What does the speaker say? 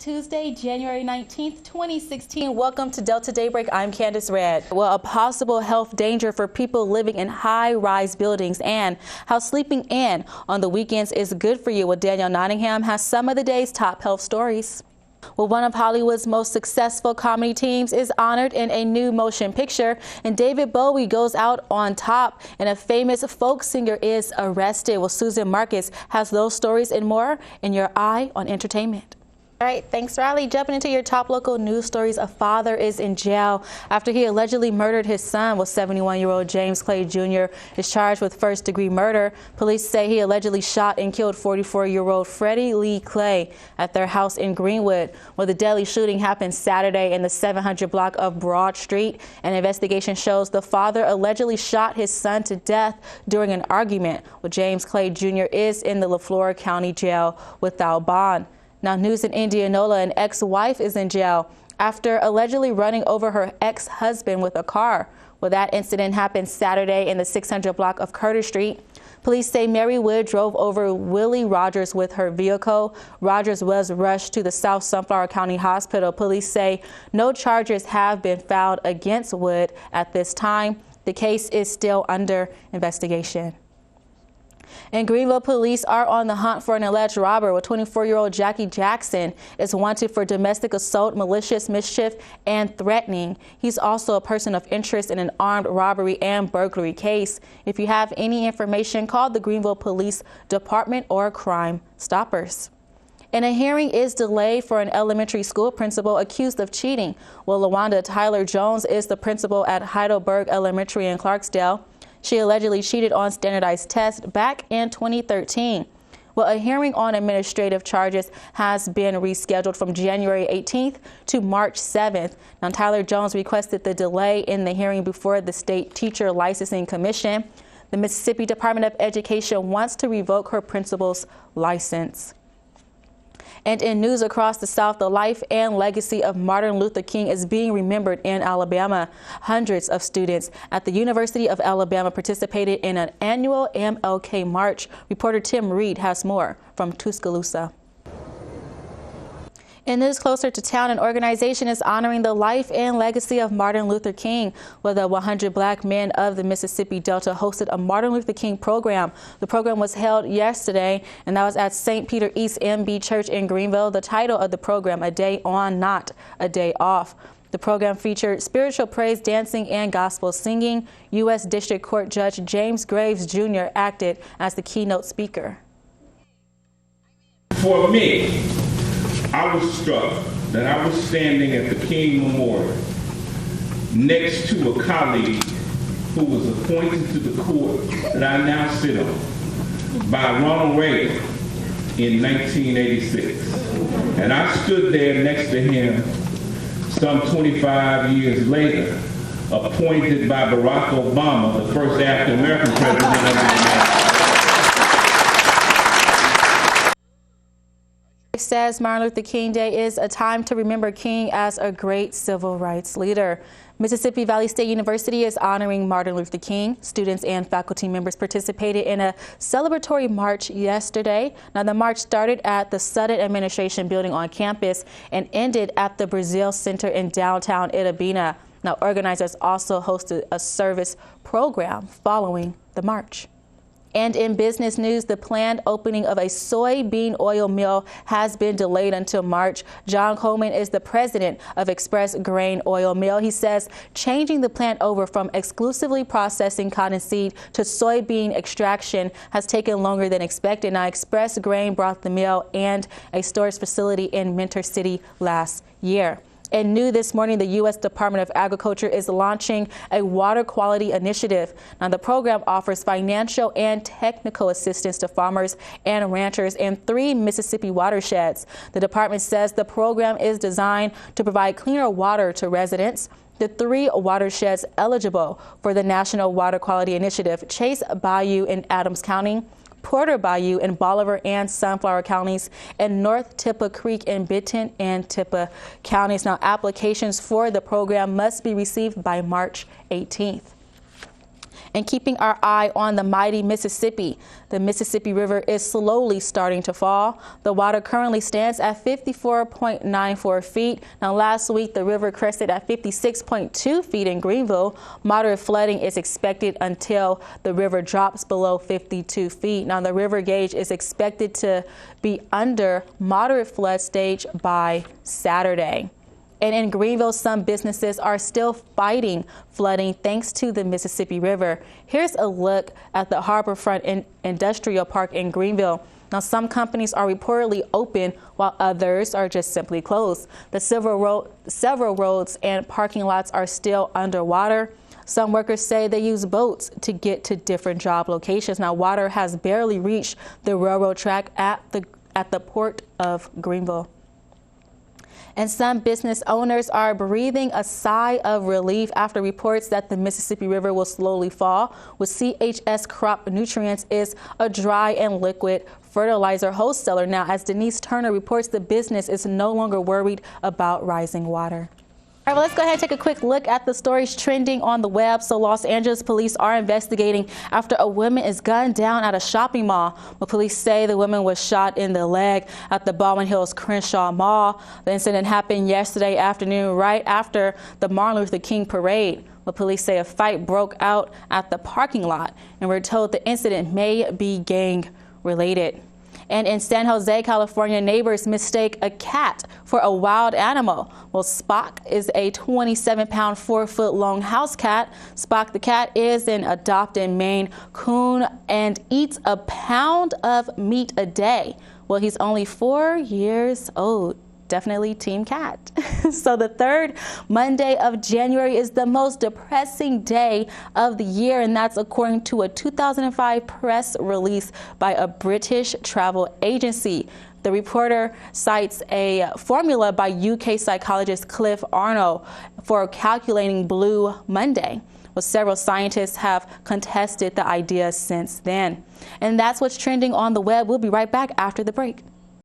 Tuesday, January 19th, 2016. Welcome to Delta Daybreak. I'm Candace Red. Well, a possible health danger for people living in high-rise buildings and how sleeping in on the weekends is good for you. Well, Danielle Nottingham has some of the day's top health stories. Well, one of Hollywood's most successful comedy teams is honored in a new motion picture, and David Bowie goes out on top, and a famous folk singer is arrested. Well, Susan Marcus has those stories and more in your Eye on Entertainment. All right, thanks, Riley. Jumping into your top local news stories, a father is in jail after he allegedly murdered his son. Well, 71-year-old James Clay Jr. is charged with first-degree murder. Police say he allegedly shot and killed 44-year-old Freddie Lee Clay at their house in Greenwood. Well, the deadly shooting happened Saturday in the 700 block of Broad Street. An investigation shows the father allegedly shot his son to death during an argument. Well, James Clay Jr. is in the LaFleur County Jail without bond. Now, news in Indianola, an ex-wife is in jail after allegedly running over her ex-husband with a car. Well, that incident happened Saturday in the 600 block of Curtis Street. Police say Mary Wood drove over Willie Rogers with her vehicle. Rogers was rushed to the South Sunflower County Hospital. Police say no charges have been filed against Wood at this time. The case is still under investigation. In Greenville, police are on the hunt for an alleged robber. With 24-year-old Jackie Jackson is wanted for domestic assault, malicious mischief, and threatening. He's also a person of interest in an armed robbery and burglary case. If you have any information, call the Greenville Police Department or Crime Stoppers. And a hearing is delayed for an elementary school principal accused of cheating. Well, LaWanda Tyler Jones is the principal at Heidelberg Elementary in Clarksdale. She allegedly cheated on standardized tests back in 2013. Well, a hearing on administrative charges has been rescheduled from January 18th to March 7th. Now, Tyler Jones requested the delay in the hearing before the State Teacher Licensing Commission. The Mississippi Department of Education wants to revoke her principal's license. And in news across the South, the life and legacy of Martin Luther King is being remembered in Alabama. Hundreds of students at the University of Alabama participated in an annual MLK March. Reporter Tim Reed has more from Tuscaloosa. In news closer to town, an organization is honoring the life and legacy of Martin Luther King. Well, the 100 Black men of the Mississippi Delta hosted a Martin Luther King program. The program was held yesterday, and that was at St. Peter East MB Church in Greenville. The title of the program, A Day On, Not a Day Off. The program featured spiritual praise, dancing, and gospel singing. U.S. District Court Judge James Graves Jr. acted as the keynote speaker. For me, I was struck that I was standing at the King Memorial next to a colleague who was appointed to the court that I now sit on by Ronald Reagan in 1986. And I stood there next to him some 25 years later, appointed by Barack Obama, the first African-American president of the United States. Says Martin Luther King Day is a time to remember King as a great civil rights leader. Mississippi Valley State University is honoring Martin Luther King. Students and faculty members participated in a celebratory march yesterday. Now, the march started at the Sudden Administration Building on campus and ended at the Brazil Center in downtown Itta Bena. Now, organizers also hosted a service program following the march. And in business news, the planned opening of a soybean oil mill has been delayed until March. John Coleman is the president of Express Grain Oil Mill. He says changing the plant over from exclusively processing cottonseed to soybean extraction has taken longer than expected. Now, Express Grain brought the mill and a storage facility in Mentor City last year. And new this morning, the U.S. Department of Agriculture is launching a water quality initiative. Now, the program offers financial and technical assistance to farmers and ranchers in 3 Mississippi watersheds. The department says the program is designed to provide cleaner water to residents. The 3 watersheds eligible for the National Water Quality Initiative: Chase Bayou in Adams County, Porter Bayou in Bolivar and Sunflower counties, and North Tippah Creek in Benton and Tippah counties. Now, applications for the program must be received by March 18th. And keeping our eye on the mighty Mississippi. The Mississippi River is slowly starting to fall. The water currently stands at 54.94 feet. Now, last week, the river crested at 56.2 feet in Greenville. Moderate flooding is expected until the river drops below 52 feet. Now, the river gauge is expected to be under moderate flood stage by Saturday. And in Greenville, some businesses are still fighting flooding thanks to the Mississippi River. Here's a look at the Harborfront Industrial Park in Greenville. Now, some companies are reportedly open while others are just simply closed. The several roads and parking lots are still underwater. Some workers say they use boats to get to different job locations. Now, water has barely reached the railroad track at the port of Greenville. And some business owners are breathing a sigh of relief after reports that the Mississippi River will slowly fall. With CHS Crop Nutrients is a dry and liquid fertilizer wholesaler. Now, as Denise Turner reports, the business is no longer worried about rising water. All right, well, let's go ahead and take a quick look at the stories trending on the web. So Los Angeles police are investigating after a woman is gunned down at a shopping mall. Well, police say the woman was shot in the leg at the Baldwin Hills Crenshaw Mall. The incident happened yesterday afternoon, right after the Martin Luther King parade. Well, police say a fight broke out at the parking lot, and we're told the incident may be gang related. And in San Jose, California, neighbors mistake a cat for a wild animal. Well, Spock is a 27-pound, 4-foot-long house cat. Spock the cat is an adopted Maine Coon and eats a pound of meat a day. Well, he's only 4 years old. Definitely team cat. So the third Monday of January is the most depressing day of the year, and that's according to a 2005 press release by a British travel agency. The reporter cites a formula by UK psychologist Cliff Arnold for calculating Blue Monday. Well, several scientists have contested the idea since then. And that's what's trending on the web. We'll be right back after the break.